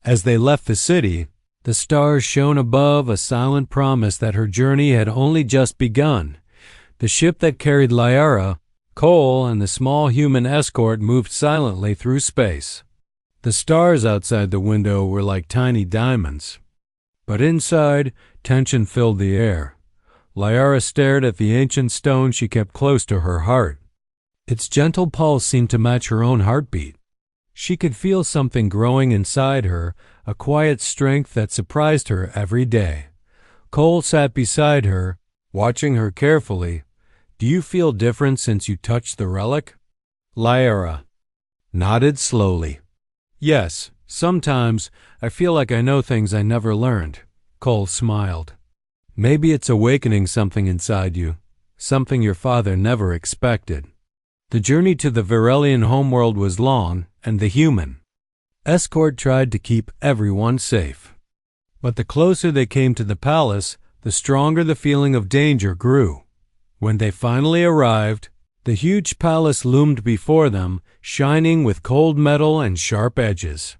As they left the city, the stars shone above, a silent promise that her journey had only just begun. The ship that carried Lyra, Cole, and the small human escort moved silently through space. The stars outside the window were like tiny diamonds. But inside, tension filled the air. Lyra stared at the ancient stone she kept close to her heart. Its gentle pulse seemed to match her own heartbeat. She could feel something growing inside her, a quiet strength that surprised her every day. Cole sat beside her, watching her carefully. "Do you feel different since you touched the relic?" Lyra nodded slowly. "Yes, sometimes I feel like I know things I never learned." Cole smiled. "Maybe it's awakening something inside you, something your father never expected." The journey to the Verelian homeworld was long, and the human escort tried to keep everyone safe. But the closer they came to the palace, the stronger the feeling of danger grew. When they finally arrived, the huge palace loomed before them, shining with cold metal and sharp edges.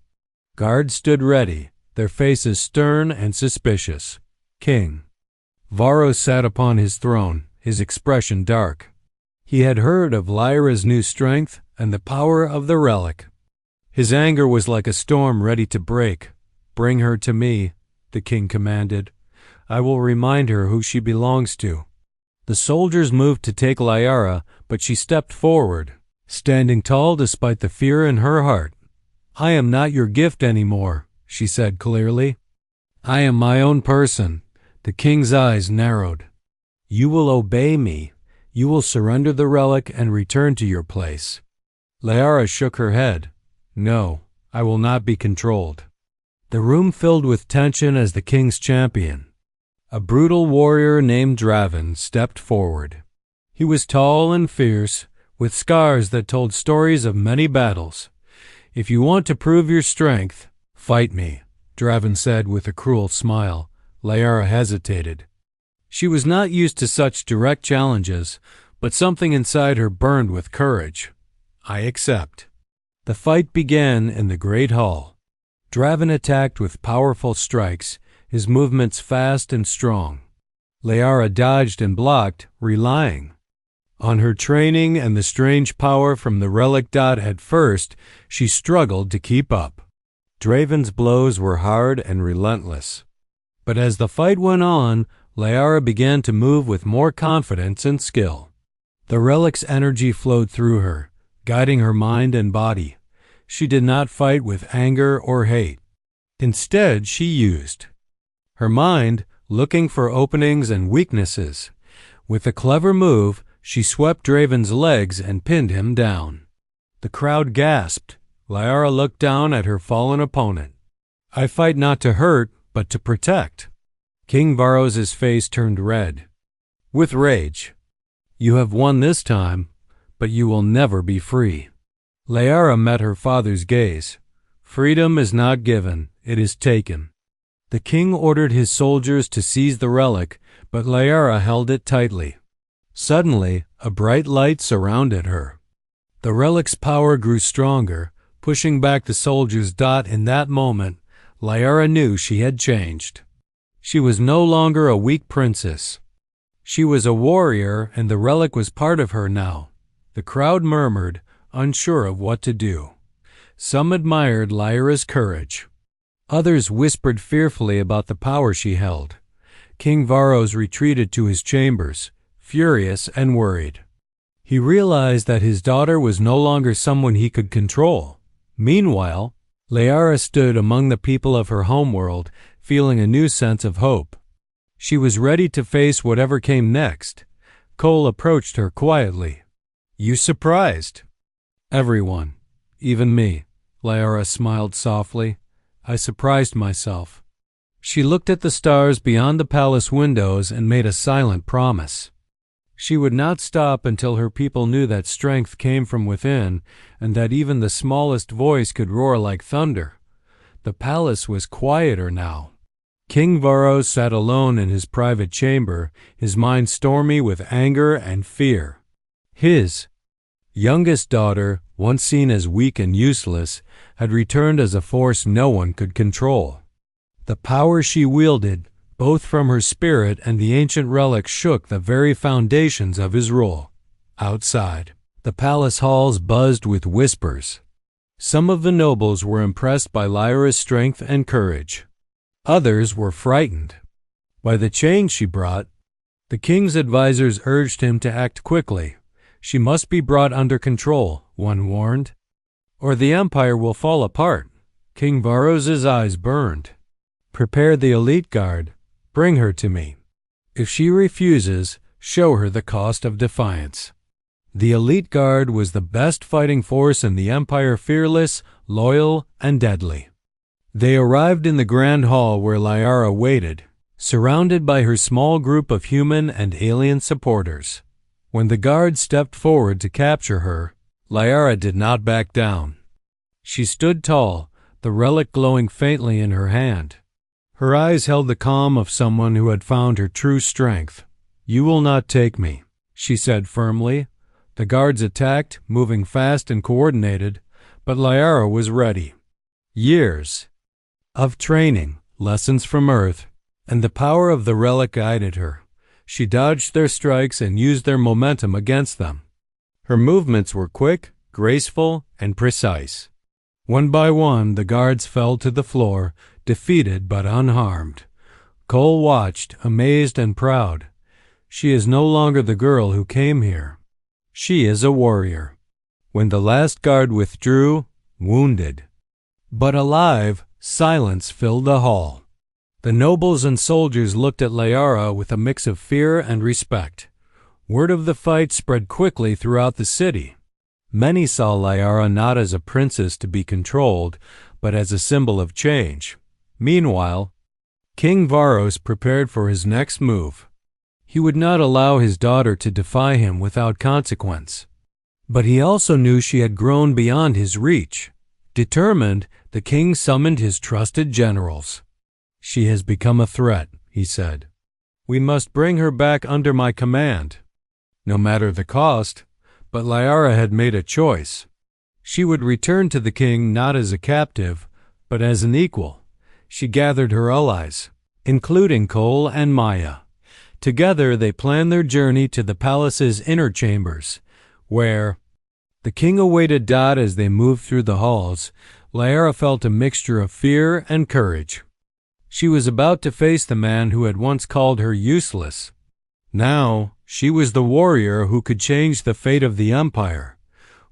Guards stood ready, their faces stern and suspicious. King Varro sat upon his throne, his expression dark. He had heard of Lyra's new strength and the power of the relic. His anger was like a storm ready to break. "Bring her to me," the king commanded. "I will remind her who she belongs to." The soldiers moved to take Lyra, but she stepped forward, standing tall despite the fear in her heart. "I am not your gift anymore," she said clearly. "I am my own person." The king's eyes narrowed. "You will obey me. You will surrender the relic and return to your place." Lyra shook her head. "No, I will not be controlled." The room filled with tension as the king's champion, a brutal warrior named Draven, stepped forward. He was tall and fierce, with scars that told stories of many battles. "If you want to prove your strength, fight me," Draven said with a cruel smile. Lyra hesitated. She was not used to such direct challenges, but something inside her burned with courage. "I accept." The fight began in the great hall. Draven attacked with powerful strikes, his movements fast and strong. Lyra dodged and blocked, relying on her training and the strange power from the relic. At first, she struggled to keep up. Draven's blows were hard and relentless. But as the fight went on, Lyra began to move with more confidence and skill. The relic's energy flowed through her, guiding her mind and body. She did not fight with anger or hate. Instead, she used her mind, looking for openings and weaknesses. With a clever move, she swept Draven's legs and pinned him down. The crowd gasped. Lyra looked down at her fallen opponent. "I fight not to hurt, but to protect." King Varro's face turned red with rage. "You have won this time, but you will never be free." Lyra met her father's gaze. "Freedom is not given, it is taken." The king ordered his soldiers to seize the relic, but Lyra held it tightly. Suddenly, a bright light surrounded her. The relic's power grew stronger, pushing back the soldiers. In that moment, Lyra knew she had changed. She was no longer a weak princess. She was a warrior, and the relic was part of her now. The crowd murmured, unsure of what to do. Some admired Lyra's courage. Others whispered fearfully about the power she held. King Varro retreated to his chambers, furious and worried. He realized that his daughter was no longer someone he could control. Meanwhile, Lyra stood among the people of her homeworld, feeling a new sense of hope. She was ready to face whatever came next. Cole approached her quietly. "You surprised?" "Everyone, even me," Lyra smiled softly. "I surprised myself." She looked at the stars beyond the palace windows and made a silent promise. She would not stop until her people knew that strength came from within and that even the smallest voice could roar like thunder. The palace was quieter now. King Varro sat alone in his private chamber, his mind stormy with anger and fear. His youngest daughter, once seen as weak and useless, had returned as a force no one could control. The power she wielded, both from her spirit and the ancient relic, shook the very foundations of his rule. Outside, the palace halls buzzed with whispers. Some of the nobles were impressed by Lyra's strength and courage. Others were frightened by the change she brought. The king's advisors urged him to act quickly. She must be brought under control, one warned, or the empire will fall apart. King Varros's eyes burned. Prepare the elite guard. Bring her to me. If she refuses, show her the cost of defiance. The elite guard was the best fighting force in the empire, fearless, loyal, and deadly. They arrived in the grand hall where Lyra waited, surrounded by her small group of human and alien supporters. When the guard stepped forward to capture her, Lyra did not back down. She stood tall, the relic glowing faintly in her hand. Her eyes held the calm of someone who had found her true strength. "You will not take me," she said firmly. The guards attacked, moving fast and coordinated, but Lyra was ready. Years of training, lessons from Earth, and the power of the relic guided her. She dodged their strikes and used their momentum against them. Her movements were quick, graceful, and precise. One by one, the guards fell to the floor, defeated but unharmed. Cole watched, amazed and proud. She is no longer the girl who came here. She is a warrior. When the last guard withdrew, wounded but alive, silence filled the hall. The nobles and soldiers looked at Lyra with a mix of fear and respect. Word of the fight spread quickly throughout the city. Many saw Lyra not as a princess to be controlled, but as a symbol of change. Meanwhile, King Varros prepared for his next move. He would not allow his daughter to defy him without consequence. But he also knew she had grown beyond his reach. Determined, the king summoned his trusted generals. "She has become a threat," he said. "We must bring her back under my command, no matter the cost." But Lyra had made a choice. She would return to the king not as a captive, but as an equal. She gathered her allies, including Cole and Maya. Together they planned their journey to the palace's inner chambers, where the king awaited Dot. As they moved through the halls, Lyra felt a mixture of fear and courage. She was about to face the man who had once called her useless. Now she was the warrior who could change the fate of the empire.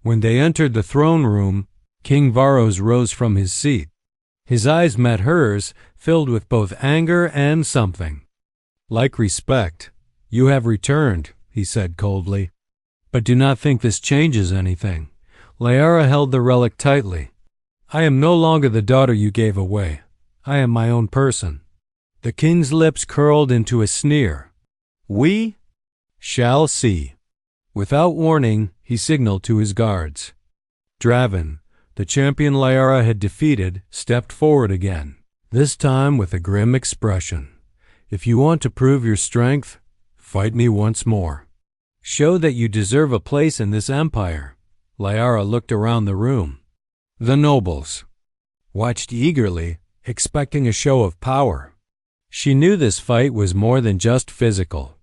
When they entered the throne room, King Varros rose from his seat. His eyes met hers, filled with both anger and something like respect. "You have returned," he said coldly. "But do not think this changes anything." Lyra held the relic tightly. "I am no longer the daughter you gave away. I am my own person." The king's lips curled into a sneer. "We shall see." Without warning, he signaled to his guards. Draven, the champion Lyra had defeated, stepped forward again, this time with a grim expression. "If you want to prove your strength, fight me once more. Show that you deserve a place in this empire." Lyra looked around the room. The nobles watched eagerly, expecting a show of power. She knew this fight was more than just physical.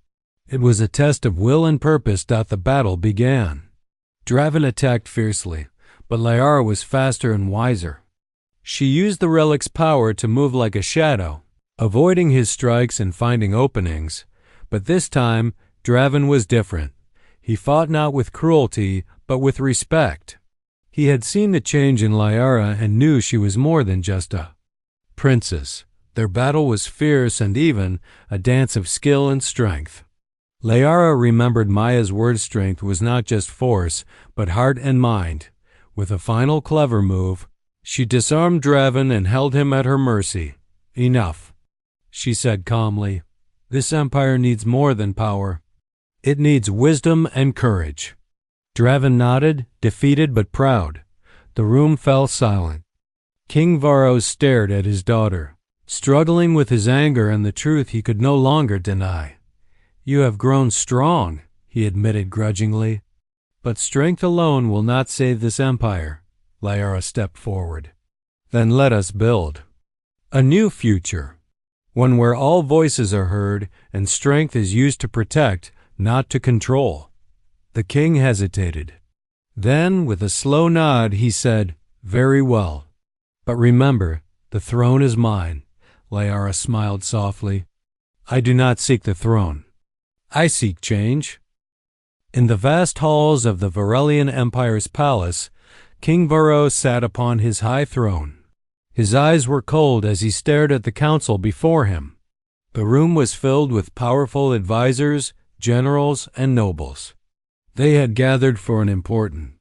It was a test of will and purpose. The battle began. Draven attacked fiercely, but Lyra was faster and wiser. She used the relic's power to move like a shadow, avoiding his strikes and finding openings. But this time, Draven was different. He fought not with cruelty, but with respect. He had seen the change in Lyra and knew she was more than just a princess. Their battle was fierce and even, a dance of skill and strength. Lyra remembered Maya's word strength was not just force, but heart and mind. With a final clever move, she disarmed Draven and held him at her mercy. "Enough," she said calmly. "This empire needs more than power. It needs wisdom and courage." Draven nodded, defeated but proud. The room fell silent. King Varros stared at his daughter, struggling with his anger and the truth he could no longer deny. "You have grown strong," he admitted grudgingly. But strength alone will not save this empire. Lyara stepped forward. Then let us build a new future, one where all voices are heard and strength is used to protect, not to control. The king hesitated. Then, with a slow nod, he said, "Very well. But remember, the throne is mine." Lyara smiled softly. "I do not seek the throne. I seek change." In the vast halls of the Varelian Empire's palace, King Varros sat upon his high throne. His eyes were cold as he stared at the council before him. The room was filled with powerful advisors, generals, and nobles. They had gathered for an important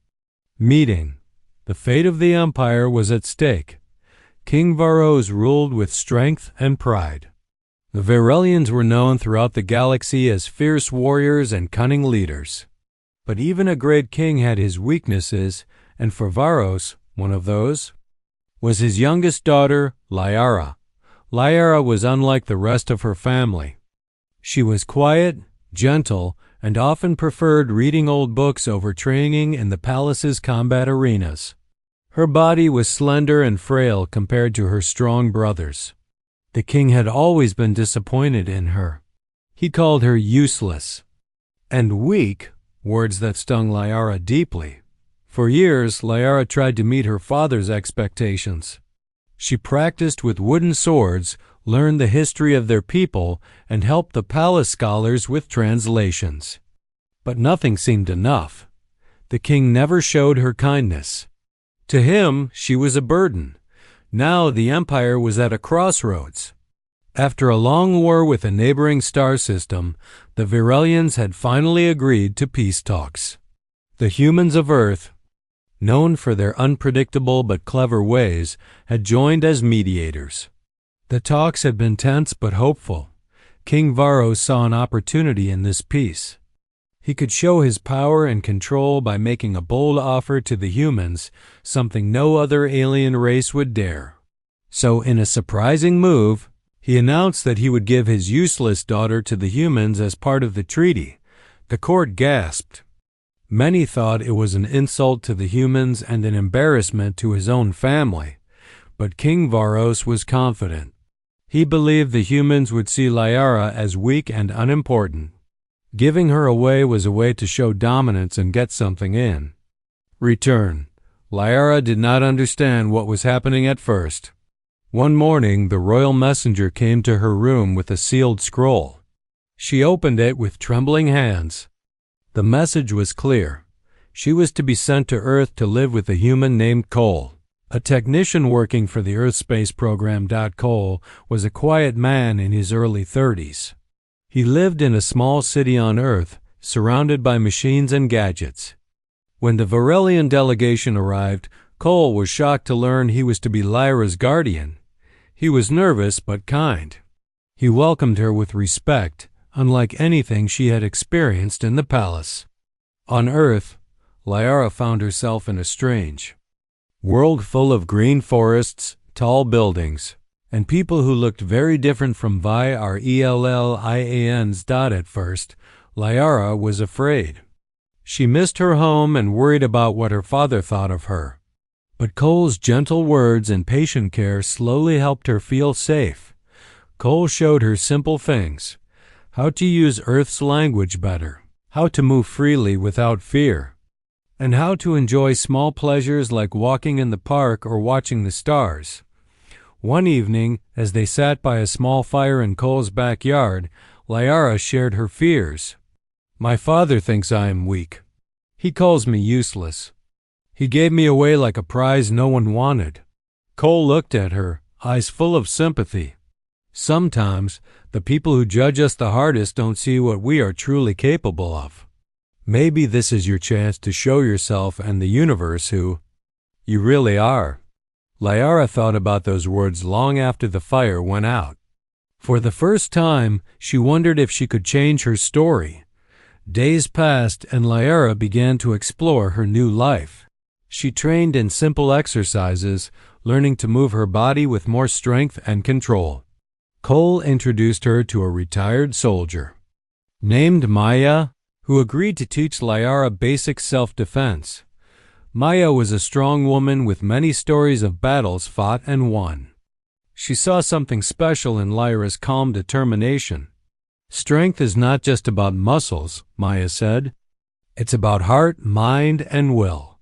meeting. The fate of the empire was at stake. King Varros ruled with strength and pride. The Varelians were known throughout the galaxy as fierce warriors and cunning leaders. But even a great king had his weaknesses, and for Varros, one of those was his youngest daughter, Lyara. Lyara was unlike the rest of her family. She was quiet, gentle, and often preferred reading old books over training in the palace's combat arenas. Her body was slender and frail compared to her strong brothers. The king had always been disappointed in her. He called her useless and weak, words that stung Lyara deeply. For years, Lyara tried to meet her father's expectations. She practiced with wooden swords, learned the history of their people, and helped the palace scholars with translations. But nothing seemed enough. The king never showed her kindness. To him, she was a burden. Now the empire was at a crossroads. After a long war with a neighboring star system, the Varelians had finally agreed to peace talks. The humans of Earth, known for their unpredictable but clever ways, had joined as mediators. The talks had been tense but hopeful. King Varros saw an opportunity in this peace. He could show his power and control by making a bold offer to the humans, something no other alien race would dare. So, in a surprising move, he announced that he would give his useless daughter to the humans as part of the treaty. The court gasped. Many thought it was an insult to the humans and an embarrassment to his own family. But King Varros was confident. He believed the humans would see Lyara as weak and unimportant. Giving her away was a way to show dominance and get something in return. Lyara did not understand what was happening at first. One morning, the royal messenger came to her room with a sealed scroll. She opened it with trembling hands. The message was clear. She was to be sent to Earth to live with a human named Cole. A technician working for the Earth space program. Cole was a quiet man in his early 30s. He lived in a small city on Earth, surrounded by machines and gadgets. When the Varelian delegation arrived, Cole was shocked to learn he was to be Lyra's guardian. He was nervous but kind. He welcomed her with respect, unlike anything she had experienced in the palace. On Earth, Lyara found herself in a strange world full of green forests, tall buildings, and people who looked very different from Varelians. At first, Lyara was afraid. She missed her home and worried about what her father thought of her. But Cole's gentle words and patient care slowly helped her feel safe. Cole showed her simple things: how to use Earth's language better, how to move freely without fear, and how to enjoy small pleasures like walking in the park or watching the stars. One evening, as they sat by a small fire in Cole's backyard, Lyara shared her fears. "My father thinks I am weak. He calls me useless. He gave me away like a prize no one wanted." Cole looked at her, eyes full of sympathy. "Sometimes, the people who judge us the hardest don't see what we are truly capable of. Maybe this is your chance to show yourself and the universe who you really are." Lyara thought about those words long after the fire went out. For the first time, she wondered if she could change her story. Days passed and Lyara began to explore her new life. She trained in simple exercises, learning to move her body with more strength and control. Cole introduced her to a retired soldier named Maya. who agreed to teach Liara basic self-defense. Maya was a strong woman with many stories of battles fought and won. She saw something special in Lyra's calm determination. Strength is not just about muscles, Maya said. It's about heart, mind, and will.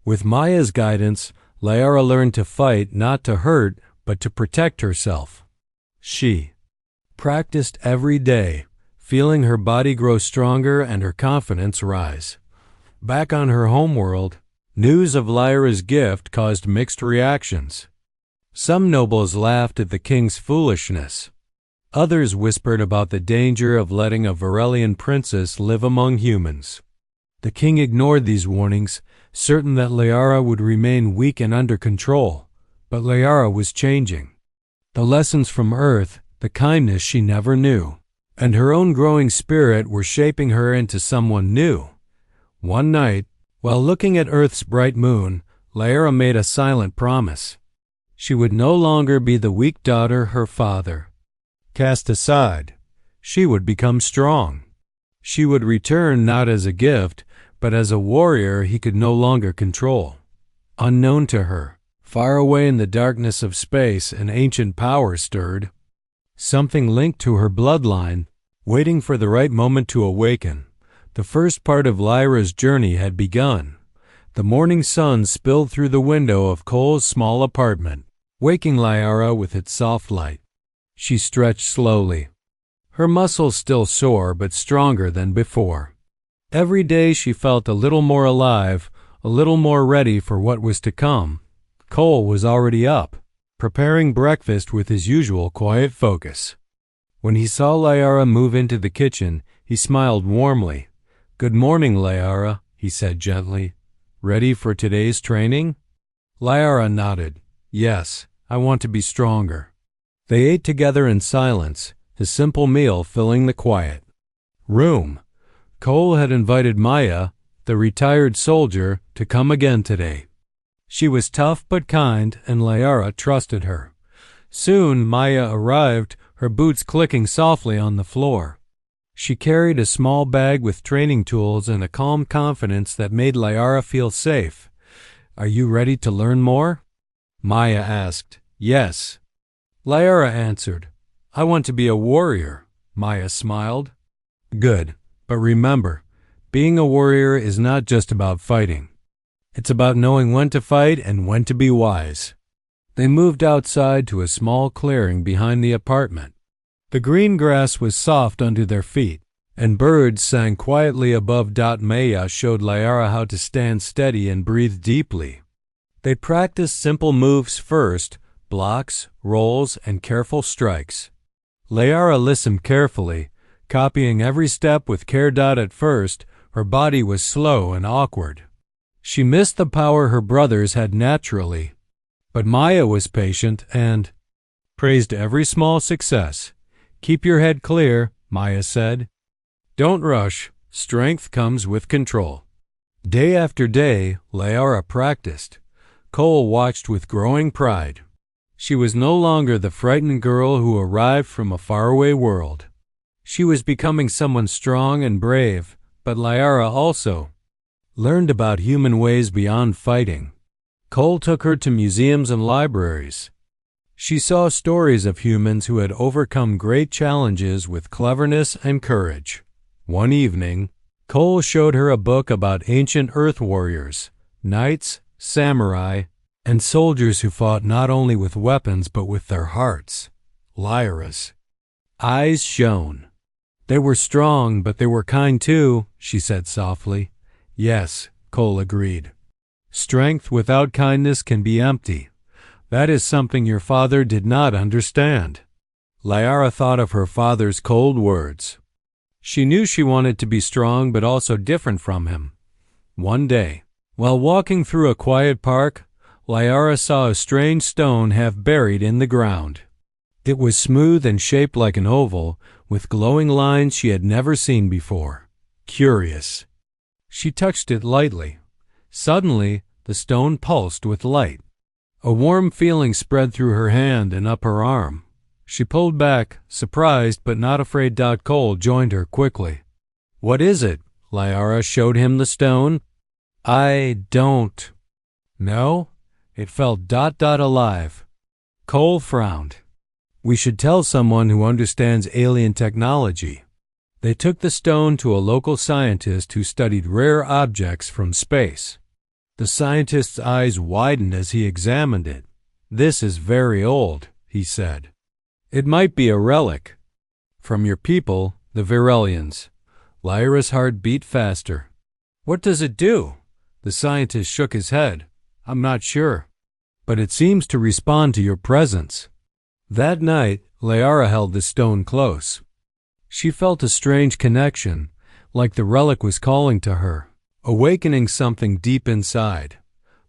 With Maya's guidance, Lyra learned to fight not to hurt, but to protect herself. She practiced every day, feeling her body grow stronger and her confidence rise. Back on her homeworld, news of Lyra's gift caused mixed reactions. Some nobles laughed at the king's foolishness. Others whispered about the danger of letting a Varelian princess live among humans. The king ignored these warnings, certain that Lyra would remain weak and under control. But Lyra was changing. The lessons from Earth, the kindness she never knew, and her own growing spirit were shaping her into someone new. One night, while looking at Earth's bright moon, Lyra made a silent promise. She would no longer be the weak daughter her father cast aside. She would become strong. She would return not as a gift, but as a warrior he could no longer control. Unknown to her, far away in the darkness of space, an ancient power stirred. Something linked to her bloodline, waiting for the right moment to awaken. The first part of Lyra's journey had begun. The morning sun spilled through the window of Cole's small apartment, waking Lyra with its soft light. She stretched slowly, her muscles still sore but stronger than before. Every day she felt a little more alive, a little more ready for what was to come. Cole was already up, preparing breakfast with his usual quiet focus. When he saw Lyra move into the kitchen, he smiled warmly. "Good morning, Lyra," he said gently. "Ready for today's training?" Lyra nodded. "Yes, I want to be stronger." They ate together in silence, his simple meal filling the quiet room. Cole had invited Maya, the retired soldier, to come again today. She was tough but kind, and Lyra trusted her. Soon Maya arrived, her boots clicking softly on the floor. She carried a small bag with training tools and a calm confidence that made Lyra feel safe. "Are you ready to learn more?" Maya asked. "Yes." Lyra answered. "I want to be a warrior." Maya smiled. "Good, but remember, being a warrior is not just about fighting. It's about knowing when to fight and when to be wise." They moved outside to a small clearing behind the apartment. The green grass was soft under their feet, and birds sang quietly above. Maya showed Lyra how to stand steady and breathe deeply. They practiced simple moves first, blocks, rolls, and careful strikes. Lyra listened carefully, copying every step with care. At first, her body was slow and awkward. She missed the power her brothers had naturally. But Maya was patient and praised every small success. "Keep your head clear," Maya said. "Don't rush. Strength comes with control." Day after day, Lyra practiced. Cole watched with growing pride. She was no longer the frightened girl who arrived from a faraway world. She was becoming someone strong and brave, but Lyra also learned about human ways beyond fighting. Cole took her to museums and libraries. She saw stories of humans who had overcome great challenges with cleverness and courage. One evening, Cole showed her a book about ancient earth warriors, knights, samurai, and soldiers who fought not only with weapons but with their hearts. Lyra's eyes shone. "They were strong, but they were kind too," she said softly. "Yes," Cole agreed. "Strength without kindness can be empty. That is something your father did not understand." Lyra thought of her father's cold words. She knew she wanted to be strong but also different from him. One day, while walking through a quiet park, Lyra saw a strange stone half buried in the ground. It was smooth and shaped like an oval, with glowing lines she had never seen before. Curious. She touched it lightly. Suddenly, the stone pulsed with light. A warm feeling spread through her hand and up her arm. She pulled back, surprised but not afraid. Cole joined her quickly. "What is it?" Lyara showed him the stone. I don't. No? It felt alive. Cole frowned. We should tell someone who understands alien technology. They took the stone to a local scientist who studied rare objects from space. The scientist's eyes widened as he examined it. This is very old, he said. It might be a relic. From your people, the Virelians. Lyra's heart beat faster. What does it do? The scientist shook his head. I'm not sure. But it seems to respond to your presence. That night, Lyra held the stone close. She felt a strange connection, like the relic was calling to her, awakening something deep inside.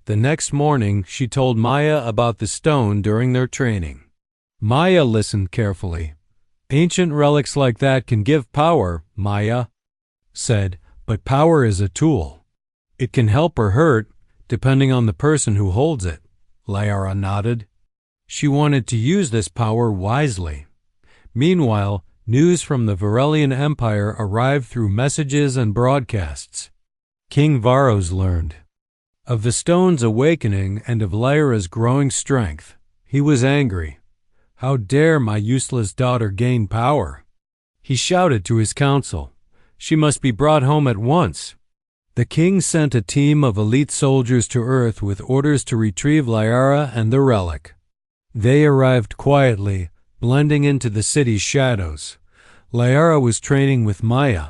The next morning, she told Maya about the stone during their training. Maya listened carefully. Ancient relics like that can give power, Maya said, but power is a tool. It can help or hurt, depending on the person who holds it. Lyra nodded. She wanted to use this power wisely. Meanwhile, news from the Virelian Empire arrived through messages and broadcasts. King Varos learned of the stone's awakening and of Lyra's growing strength. He was angry. How dare my useless daughter gain power? He shouted to his council. She must be brought home at once. The king sent a team of elite soldiers to Earth with orders to retrieve Lyra and the relic. They arrived quietly, blending into the city's shadows. Lyra was training with Maya.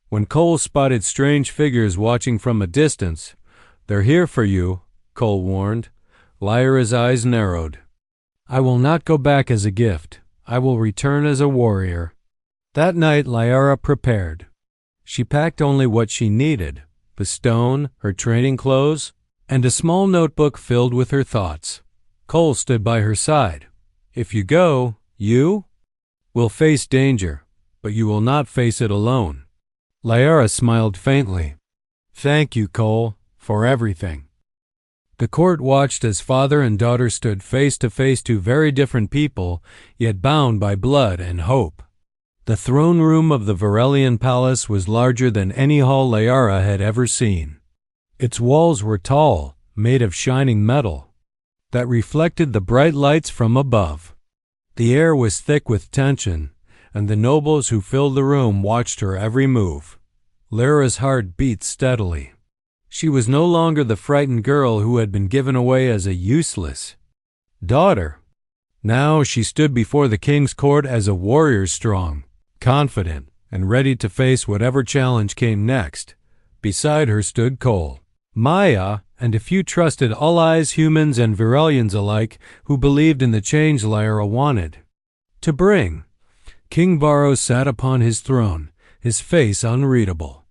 When Cole spotted strange figures watching from a distance, "They're here for you," Cole warned. Lyra's eyes narrowed. "I will not go back as a gift. I will return as a warrior." That night, Lyra prepared. She packed only what she needed: the stone, her training clothes, and a small notebook filled with her thoughts. Cole stood by her side. "If you go, you will face danger, but you will not face it alone." Lyra smiled faintly. "Thank you, Cole, for everything." The court watched as father and daughter stood face to face, two very different people, yet bound by blood and hope. The throne room of the Virelian palace was larger than any hall Lyra had ever seen. Its walls were tall, made of shining metal, that reflected the bright lights from above. The air was thick with tension, and the nobles who filled the room watched her every move. Lyra's heart beat steadily. She was no longer the frightened girl who had been given away as a useless daughter. Now she stood before the king's court as a warrior, strong, confident, and ready to face whatever challenge came next. Beside her stood Cole, Maya, and a few trusted allies, humans and Virelians alike, who believed in the change Lyra wanted to bring. King Varos sat upon his throne, his face unreadable.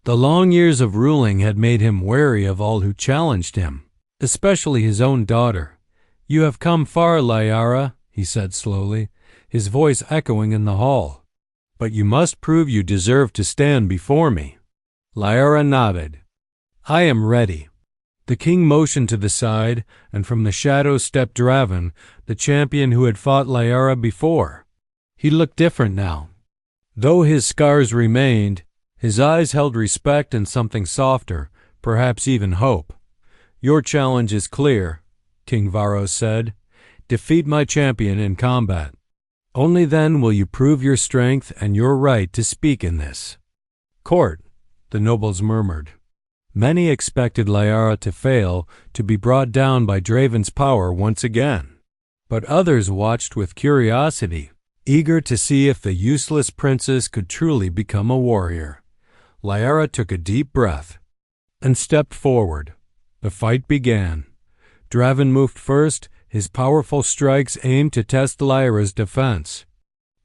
The long years of ruling had made him wary of all who challenged him, especially his own daughter. "You have come far, Lyra," he said slowly, his voice echoing in the hall. "But you must prove you deserve to stand before me." Lyra nodded. "I am ready." The king motioned to the side, and from the shadows stepped Draven, the champion who had fought Lyra before. He looked different now. Though his scars remained, his eyes held respect and something softer, perhaps even hope. "Your challenge is clear," King Varos said. "Defeat my champion in combat. Only then will you prove your strength and your right to speak in this court," the nobles murmured. Many expected Lyra to fail, to be brought down by Draven's power once again. But others watched with curiosity, eager to see if the useless princess could truly become a warrior. Lyra took a deep breath and stepped forward. The fight began. Draven moved first, his powerful strikes aimed to test Lyra's defense.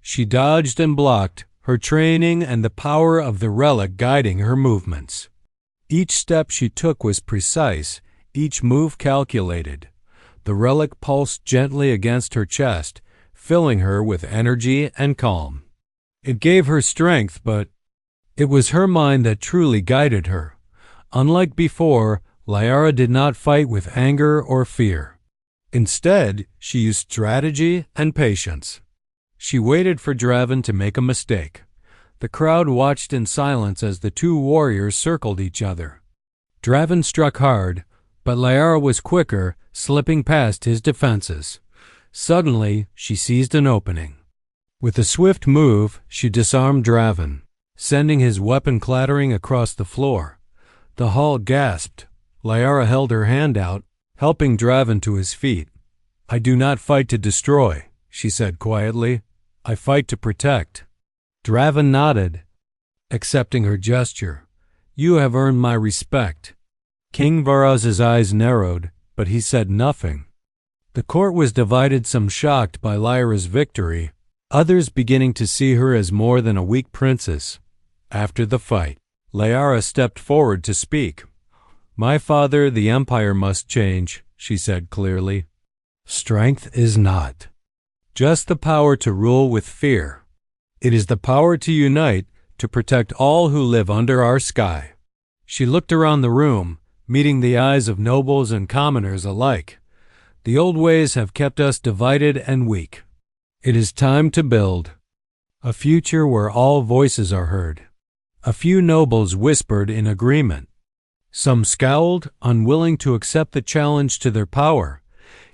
She dodged and blocked, her training and the power of the relic guiding her movements. Each step she took was precise, each move calculated. The relic pulsed gently against her chest, filling her with energy and calm. It gave her strength, but it was her mind that truly guided her. Unlike before, Lyra did not fight with anger or fear. Instead, she used strategy and patience. She waited for Draven to make a mistake. The crowd watched in silence as the two warriors circled each other. Draven struck hard, but Liara was quicker, slipping past his defenses. Suddenly, she seized an opening. With a swift move, she disarmed Draven, sending his weapon clattering across the floor. The hall gasped. Liara held her hand out, helping Draven to his feet. "I do not fight to destroy," she said quietly. "I fight to protect." Draven nodded, accepting her gesture. "You have earned my respect." King Varos's eyes narrowed, but he said nothing. The court was divided, some shocked by Lyra's victory, others beginning to see her as more than a weak princess. After the fight, Liara stepped forward to speak. "My father, the Empire must change," she said clearly. "Strength is not just the power to rule with fear. It is the power to unite, to protect all who live under our sky." She looked around the room, meeting the eyes of nobles and commoners alike. "The old ways have kept us divided and weak. It is time to build a future where all voices are heard." A few nobles whispered in agreement. Some scowled, unwilling to accept the challenge to their power.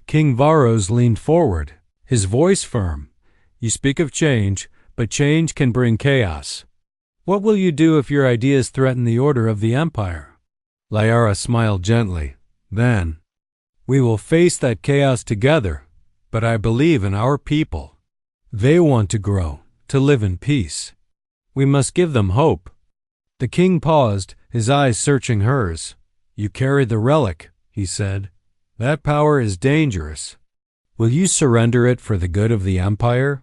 King Varos leaned forward, his voice firm. "You speak of change, but change can bring chaos. What will you do if your ideas threaten the order of the Empire?" Liara smiled gently. "Then we will face that chaos together, but I believe in our people. They want to grow, to live in peace. We must give them hope." The king paused, his eyes searching hers. "You carry the relic," he said. "That power is dangerous. Will you surrender it for the good of the Empire?"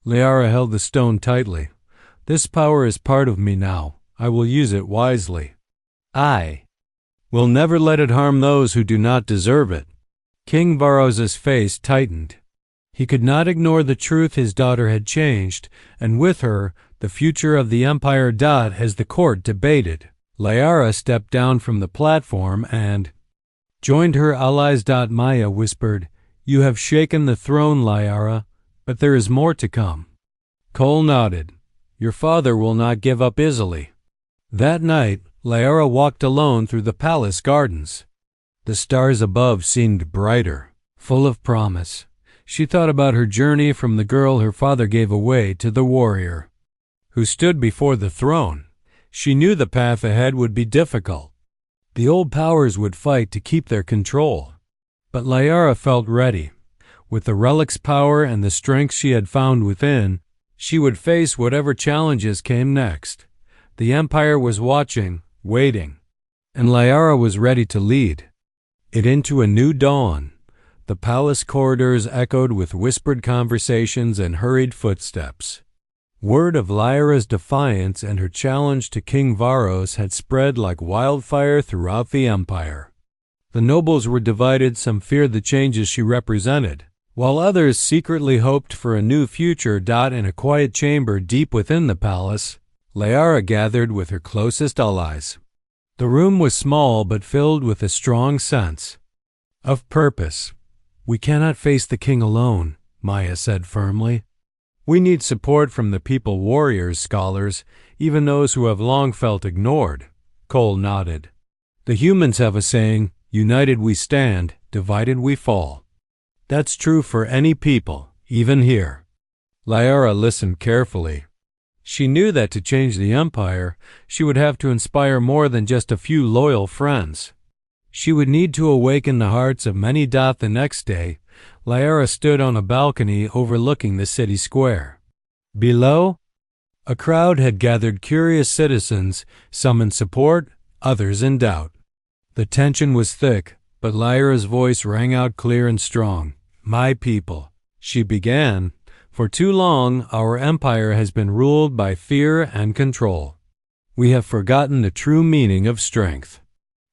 Liara held the stone tightly. "This power is part of me now. I will use it wisely. I will never let it harm those who do not deserve it." King Varos's face tightened. He could not ignore the truth his daughter had changed, and with her, the future of the Empire. As the court debated, Liara stepped down from the platform and joined her allies. Maya whispered, "You have shaken the throne, Liara, but there is more to come." Cole nodded. "Your father will not give up easily." That night, Liara walked alone through the palace gardens. The stars above seemed brighter, full of promise. She thought about her journey from the girl her father gave away to the warrior who stood before the throne. She knew the path ahead would be difficult. The old powers would fight to keep their control. But Liara felt ready. With the relic's power and the strength she had found within, she would face whatever challenges came next. The Empire was watching, waiting, and Liara was ready to lead it into a new dawn. The palace corridors echoed with whispered conversations and hurried footsteps. Word of Lyra's defiance and her challenge to King Varos had spread like wildfire throughout the Empire. The nobles were divided, some feared the changes she represented, while others secretly hoped for a new future. In a quiet chamber deep within the palace, Liara gathered with her closest allies. The room was small but filled with a strong sense of purpose. "We cannot face the king alone," Maya said firmly. "We need support from the people, warriors, scholars, even those who have long felt ignored." Cole nodded. "The humans have a saying, 'United we stand, divided we fall.' That's true for any people, even here." Liara listened carefully. She knew that to change the Empire, she would have to inspire more than just a few loyal friends. She would need to awaken the hearts of many. The next day, Liara stood on a balcony overlooking the city square. Below, a crowd had gathered, curious citizens, some in support, others in doubt. The tension was thick, but Lyra's voice rang out clear and strong. "My people," she began, "for too long our empire has been ruled by fear and control. We have forgotten the true meaning of strength."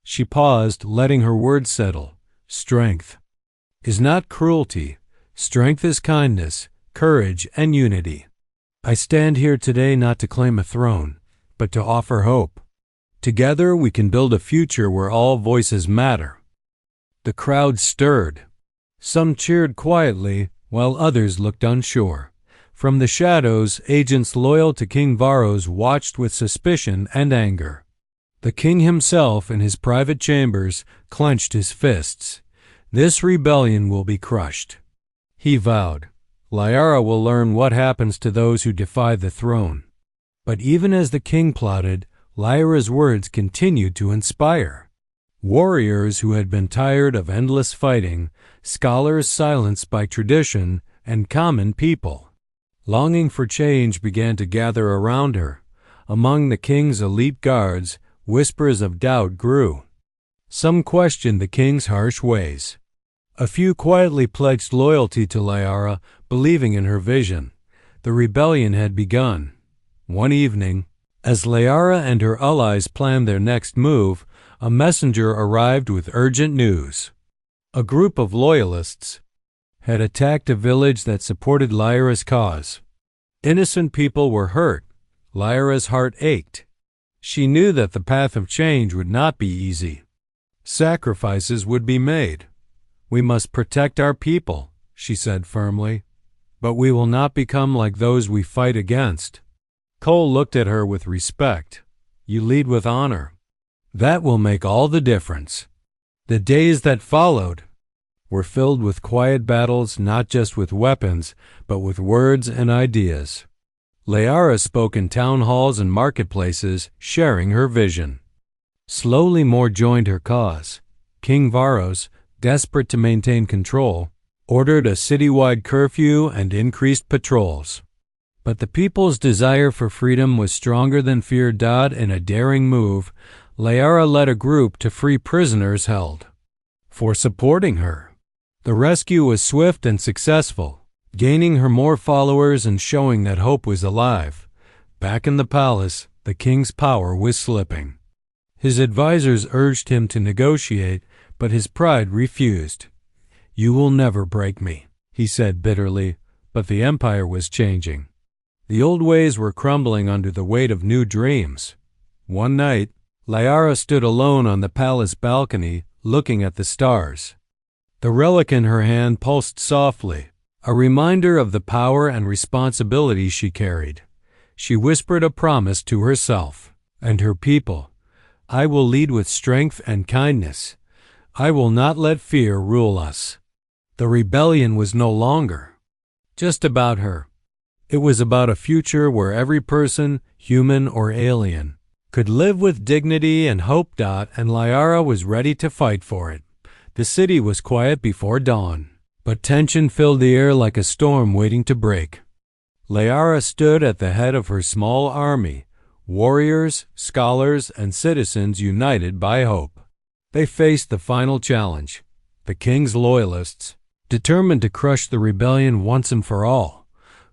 She paused, letting her words settle. "Strength is not cruelty. Strength is kindness, courage, and unity. I stand here today not to claim a throne, but to offer hope. Together we can build a future where all voices matter." The crowd stirred. Some cheered quietly, while others looked unsure. From the shadows, agents loyal to King Varros watched with suspicion and anger. The king himself, in his private chambers, clenched his fists. This rebellion will be crushed. He vowed, Lyara will learn what happens to those who defy the throne. But even as the king plotted, Lyra's words continued to inspire. Warriors who had been tired of endless fighting, scholars silenced by tradition, and common people, longing for change, began to gather around her. Among the king's elite guards, whispers of doubt grew. Some questioned the king's harsh ways. A few quietly pledged loyalty to Lyara, believing in her vision. The rebellion had begun. One evening, as Lyara and her allies planned their next move, a messenger arrived with urgent news. A group of loyalists had attacked a village that supported Lyra's cause. Innocent people were hurt. Lyra's heart ached. She knew that the path of change would not be easy. Sacrifices would be made. We must protect our people, she said firmly, but we will not become like those we fight against. Cole looked at her with respect. You lead with honor. That will make all the difference. The days that followed were filled with quiet battles, not just with weapons, but with words and ideas. Lyara spoke in town halls and marketplaces, sharing her vision. Slowly more joined her cause. King Varros, desperate to maintain control, ordered a citywide curfew and increased patrols. But the people's desire for freedom was stronger than fear. In a daring move, Lyara led a group to free prisoners held for supporting her. The rescue was swift and successful, gaining her more followers and showing that hope was alive. Back in the palace, the king's power was slipping. His advisors urged him to negotiate, but his pride refused. You will never break me, he said bitterly, but the empire was changing. The old ways were crumbling under the weight of new dreams. One night, Lyara stood alone on the palace balcony, looking at the stars. The relic in her hand pulsed softly, a reminder of the power and responsibility she carried. She whispered a promise to herself and her people. I will lead with strength and kindness. I will not let fear rule us. The rebellion was no longer just about her. It was about a future where every person, human or alien, could live with dignity and hope. And Lyara was ready to fight for it. The city was quiet before dawn, but tension filled the air like a storm waiting to break. Lyara stood at the head of her small army, warriors, scholars, and citizens united by hope. They faced the final challenge, the king's loyalists, determined to crush the rebellion once and for all.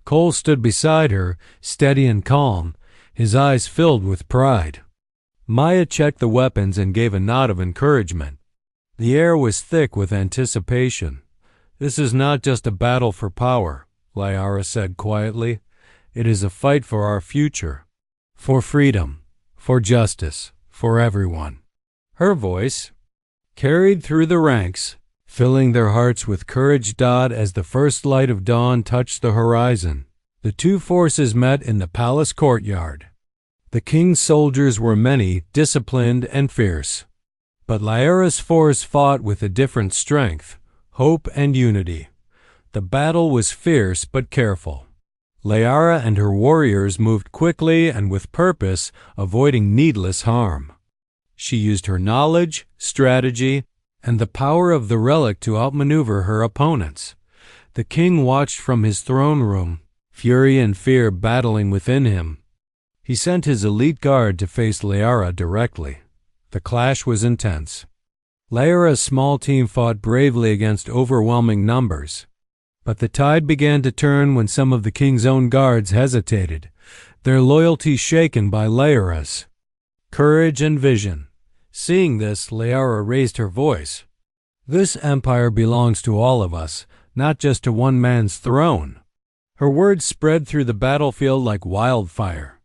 Cole stood beside her, steady and calm, his eyes filled with pride. Maya checked the weapons and gave a nod of encouragement. The air was thick with anticipation. This is not just a battle for power, Lyara said quietly. It is a fight for our future, for freedom, for justice, for everyone. Her voice carried through the ranks, filling their hearts with courage. As the first light of dawn touched the horizon, the two forces met in the palace courtyard. The king's soldiers were many, disciplined, and fierce. But Lyara's force fought with a different strength, hope and unity. The battle was fierce but careful. Lyara and her warriors moved quickly and with purpose, avoiding needless harm. She used her knowledge, strategy, and the power of the relic to outmaneuver her opponents. The king watched from his throne room, fury and fear battling within him. He sent his elite guard to face Lyara directly. The clash was intense. Lyara's small team fought bravely against overwhelming numbers. But the tide began to turn when some of the king's own guards hesitated, their loyalty shaken by Lyara's courage and vision. Seeing this, Lyara raised her voice. This empire belongs to all of us, not just to one man's throne. Her words spread through the battlefield like wildfire.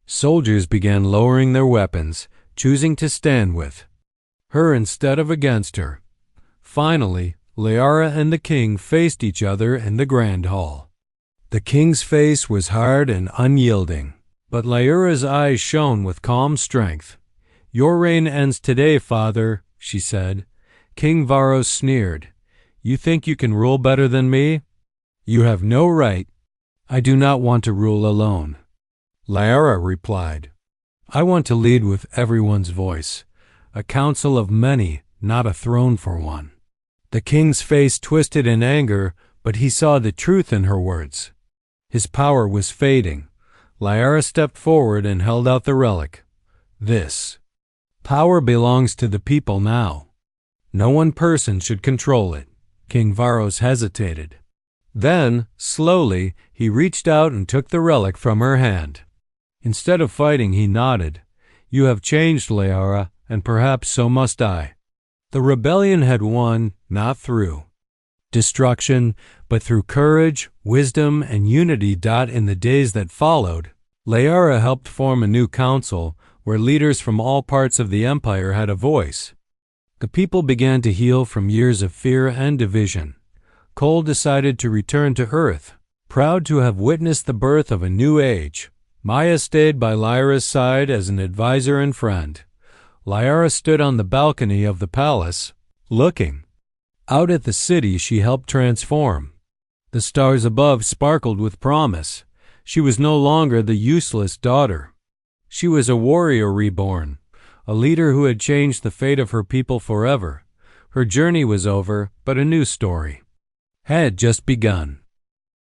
Soldiers began lowering their weapons, choosing to stand with her instead of against her. Finally, Lyara and the king faced each other in the grand hall. The king's face was hard and unyielding, but Lyra's eyes shone with calm strength. "Your reign ends today, father," she said. King Varos sneered. "You think you can rule better than me? You have no right. I do not want to rule alone." Lyra replied, "I want to lead with everyone's voice, a council of many, not a throne for one." The king's face twisted in anger, but he saw the truth in her words. His power was fading. Lyra stepped forward and held out the relic. "This power belongs to the people now. No one person should control it." King Varos hesitated. Then, slowly, he reached out and took the relic from her hand. Instead of fighting, he nodded. "You have changed, Lyra, and perhaps so must I." The rebellion had won, not through destruction, but through courage, wisdom, and unity. In the days that followed, Lyra helped form a new council where leaders from all parts of the empire had a voice. The people began to heal from years of fear and division. Cole decided to return to Earth, proud to have witnessed the birth of a new age. Maya stayed by Lyra's side as an advisor and friend. Lyra stood on the balcony of the palace, looking out at the city she helped transform. The stars above sparkled with promise. She was no longer the useless daughter. She was a warrior reborn, a leader who had changed the fate of her people forever. Her journey was over, but a new story had just begun.